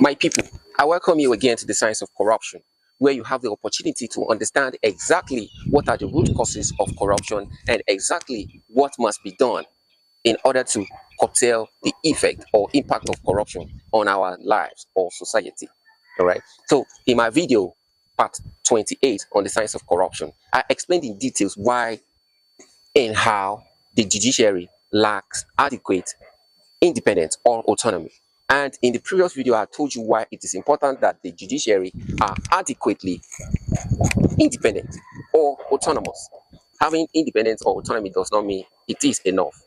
My people, I welcome you again to the Science of Corruption, where you have the opportunity to understand exactly what are the root causes of corruption and exactly what must be done in order to curtail the effect or impact of corruption on our lives or society. All right. So, in my video, part 28 on the science of corruption, I explained in details why and how the judiciary lacks adequate independence or autonomy. And in the previous video, I told you why it is important that the judiciary are adequately independent or autonomous. Having independence or autonomy does not mean it is enough.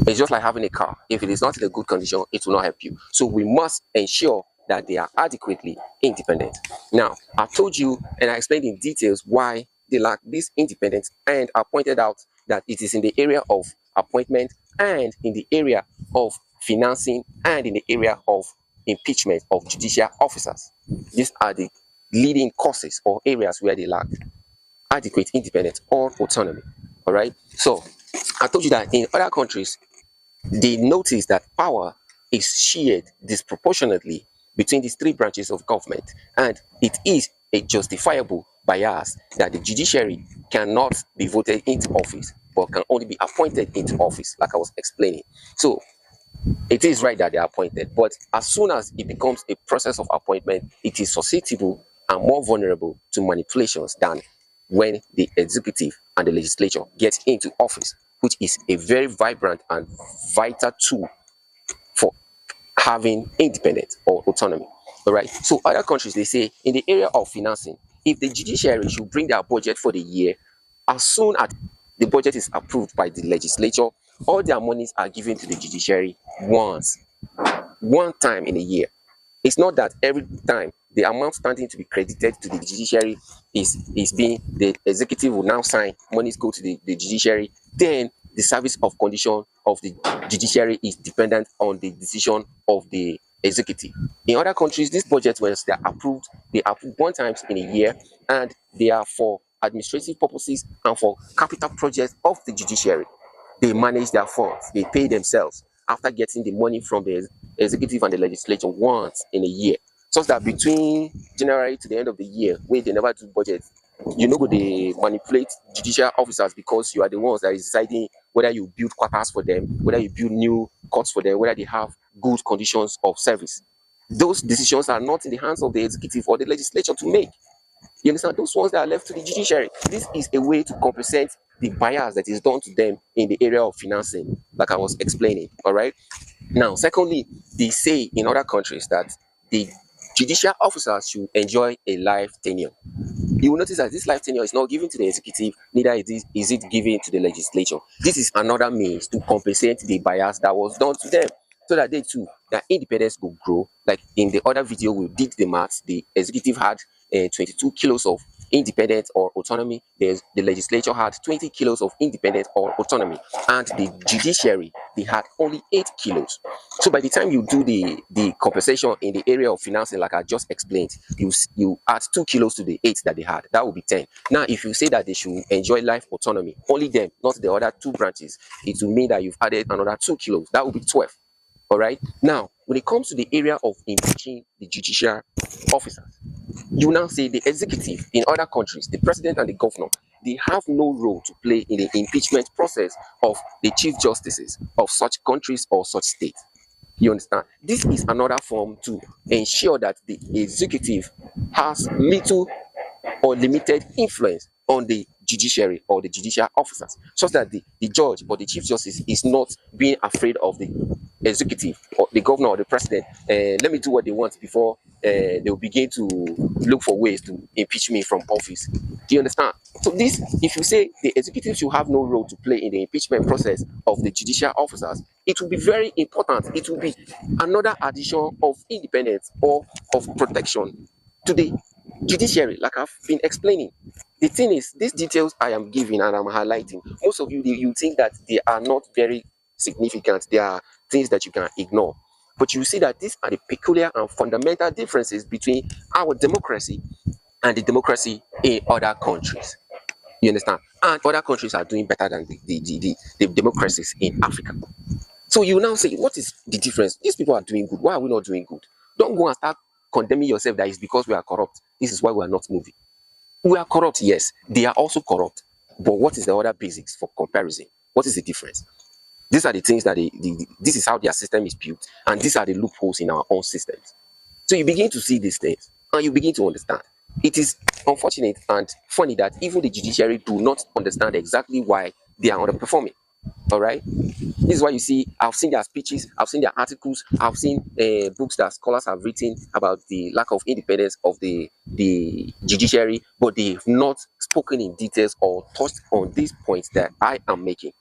It's just like having a car. If it is not in a good condition, it will not help you. So we must ensure that they are adequately independent. Now, I told you and I explained in details why they lack this independence, and I pointed out that it is in the area of appointment and in the area of financing and in the area of impeachment of judicial officers. These are the leading causes or areas where they lack adequate independence or autonomy. All right. So I told you that in other countries, they notice that power is shared disproportionately between these three branches of government, and it is a justifiable bias that the judiciary cannot be voted into office but can only be appointed into office, like I was explaining. So it is right that they are appointed, but as soon as it becomes a process of appointment, it is susceptible and more vulnerable to manipulations than when the executive and the legislature get into office, which is a very vibrant and vital tool for having independence or autonomy. All right. So other countries, they say in the area of financing, if the judiciary should bring their budget for the year, as soon as the budget is approved by the legislature, all their monies are given to the judiciary one time in a year. It's not that every time the amount standing to be credited to the judiciary is being, the executive will now sign, monies go to the judiciary, then the service of condition of the judiciary is dependent on the decision of the executive. In other countries, these budgets, when they're approved, they are approved one time in a year, and they are for administrative purposes and for capital projects of the judiciary. They manage their funds, they pay themselves after getting the money from the executive and the legislature once in a year. So that between January to the end of the year, when they never do budget, you know, they manipulate judicial officers because you are the ones that is deciding whether you build quarters for them, whether you build new courts for them, whether they have good conditions of service. Those decisions are not in the hands of the executive or the legislature to make. You understand? Those ones that are left to the judiciary. This is a way to compensate the bias that is done to them in the area of financing, like I was explaining. All right. Now, secondly, they say in other countries that the judicial officers should enjoy a life tenure. You will notice that this life tenure is not given to the executive, neither is it given to the legislature. This is another means to compensate the bias that was done to them, so that they too, their independence will grow. Like in the other video, we did the maths. The executive had 22 kilos of independence or autonomy. The legislature had 20 kilos of independence or autonomy, and the judiciary, they had only 8 kilos. So by the time you do the compensation in the area of financing, like I just explained, you add 2 kilos to the 8 that they had. That will be 10. Now, if you say that they should enjoy life autonomy, only them, not the other two branches, it will mean that you've added another 2 kilos. That will be 12. All right. Now, when it comes to the area of impeaching the judicial officers, you now say the executive in other countries, the president and the governor, they have no role to play in the impeachment process of the chief justices of such countries or such states. You understand? This is another form to ensure that the executive has little or limited influence on the judiciary or the judicial officers, such that the judge or the chief justice is not being afraid of the executive or the governor or the president. Let me do what they want before they'll begin to look for ways to impeach me from office. Do you understand? So this, if you say the executive should have no role to play in the impeachment process of the judicial officers, it will be very important. It will be another addition of independence or of protection to the judiciary, like I've been explaining. The thing is, these details I am giving and I'm highlighting, most of you think that they are not very significant. They are things that you can ignore. But you see that these are the peculiar and fundamental differences between our democracy and the democracy in other countries. You understand? And other countries are doing better than the democracies in Africa. So you now say, what is the difference? These people are doing good. Why are we not doing good? Don't go and start condemning yourself that it's because we are corrupt. This is why we are not moving. We are corrupt, yes. They are also corrupt. But what is the other basics for comparison? What is the difference? These are the things that this is how their system is built, and these are the loopholes in our own systems. So you begin to see these things and you begin to understand. It is unfortunate and funny that even the judiciary do not understand exactly why they are underperforming. All right. This is why you see, I've seen their speeches, I've seen their articles, I've seen books that scholars have written about the lack of independence of the judiciary, but they've not spoken in details or touched on these points that I am making.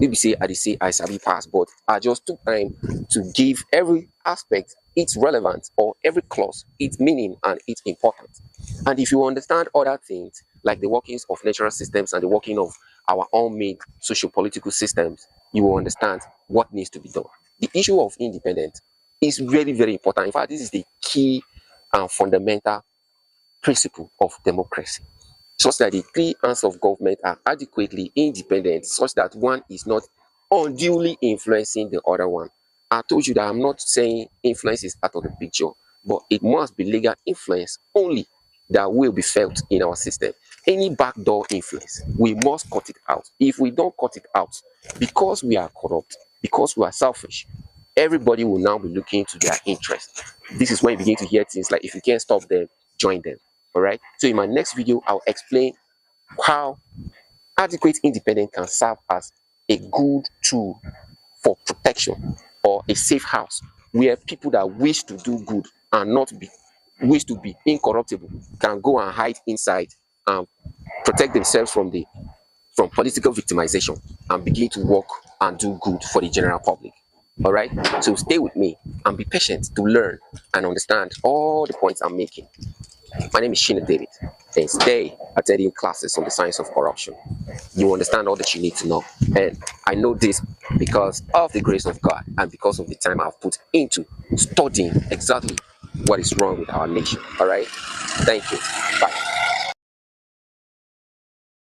Maybe say I sabi pass, but I just took time to give every aspect its relevance or every clause its meaning and its importance. And if you understand other things like the workings of natural systems and the working of our own made socio-political systems, you will understand what needs to be done. The issue of independence is really, very important. In fact, this is the key and fundamental principle of democracy, such that the three arms of government are adequately independent, such that one is not unduly influencing the other one. I told you that I'm not saying influence is out of the picture, but it must be legal influence only that will be felt in our system. Any backdoor influence, we must cut it out. If we don't cut it out, because we are corrupt, because we are selfish, everybody will now be looking to their interest. This is when you begin to hear things like, if you can't stop them, join them. All right. So in my next video, I'll explain how adequate independence can serve as a good tool for protection or a safe house where people that wish to do good and not be wish to be incorruptible can go and hide inside and protect themselves from political victimization and begin to work and do good for the general public. All right. So stay with me and be patient to learn and understand all the points I'm making. My name is Sheena David, and stay attending classes on the science of corruption. You understand all that you need to know. And I know this because of the grace of God and because of the time I've put into studying exactly what is wrong with our nation. All right. Thank you. Bye.